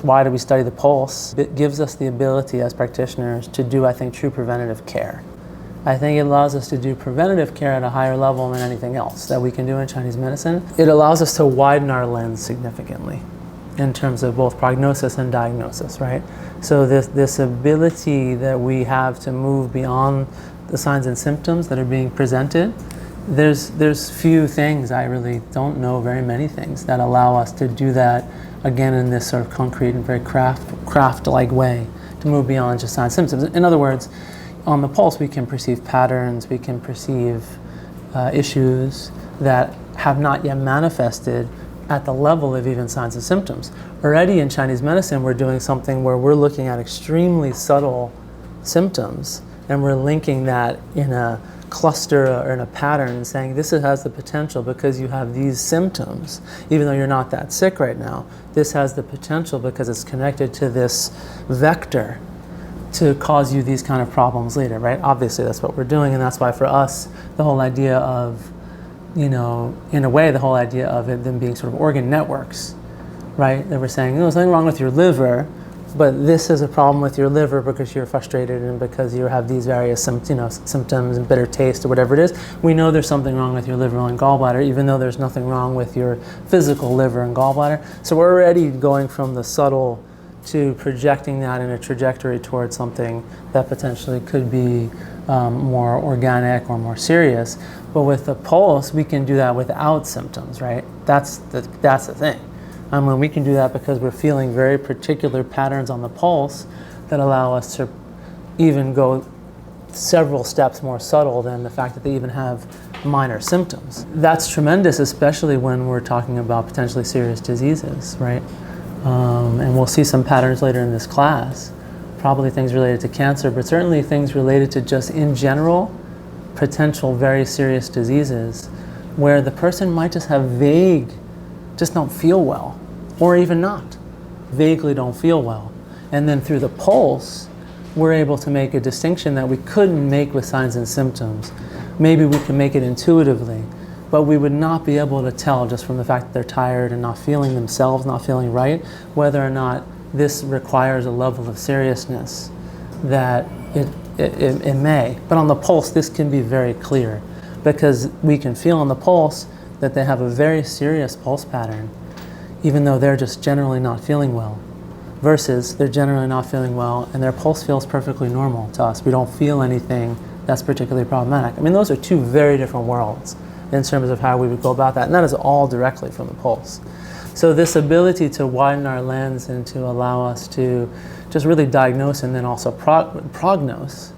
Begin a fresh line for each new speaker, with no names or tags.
Why do we study the pulse? It gives us the ability as practitioners to do, I think, true preventative care. I think it allows us to do preventative care at a higher level than anything else that we can do in Chinese medicine. It allows us to widen our lens significantly in terms of both prognosis and diagnosis, right? So this ability that we have to move beyond the signs and symptoms that are being presented, there's few things, I really don't know very many things that allow us to do that again in this sort of concrete and very craft-like way, to move beyond just signs and symptoms. In other words, on the pulse we can perceive patterns, we can perceive issues that have not yet manifested at the level of even signs and symptoms. Already in Chinese medicine we're doing something where we're looking at extremely subtle symptoms and we're linking that in a cluster or in a pattern and saying this has the potential because you have these symptoms, even though you're not that sick right now, this has the potential because it's connected to this vector to cause you these kind of problems later, right? Obviously that's what we're doing, and that's why for us the whole idea of, in a way the whole idea of it them being sort of organ networks, right? That we're saying, there's nothing wrong with your liver, but this is a problem with your liver because you're frustrated and because you have these various symptoms and bitter taste or whatever it is. We know there's something wrong with your liver and gallbladder, even though there's nothing wrong with your physical liver and gallbladder. So we're already going from the subtle to projecting that in a trajectory towards something that potentially could be more organic or more serious. But with the pulse, we can do that without symptoms, right? That's the thing. When we can do that because we're feeling very particular patterns on the pulse that allow us to even go several steps more subtle than the fact that they even have minor symptoms. That's tremendous, especially when we're talking about potentially serious diseases, right? And we'll see some patterns later in this class, probably things related to cancer, but certainly things related to just in general potential very serious diseases where the person might just have just don't feel well, or even not, vaguely don't feel well. And then through the pulse, we're able to make a distinction that we couldn't make with signs and symptoms. Maybe we can make it intuitively, but we would not be able to tell just from the fact that they're tired and not feeling themselves, not feeling right, whether or not this requires a level of seriousness that it may. But on the pulse, this can be very clear because we can feel on the pulse that they have a very serious pulse pattern, even though they're just generally not feeling well, versus they're generally not feeling well and their pulse feels perfectly normal to us. We don't feel anything that's particularly problematic. I mean, those are two very different worlds in terms of how we would go about that, and that is all directly from the pulse. So this ability to widen our lens and to allow us to just really diagnose and then also prognose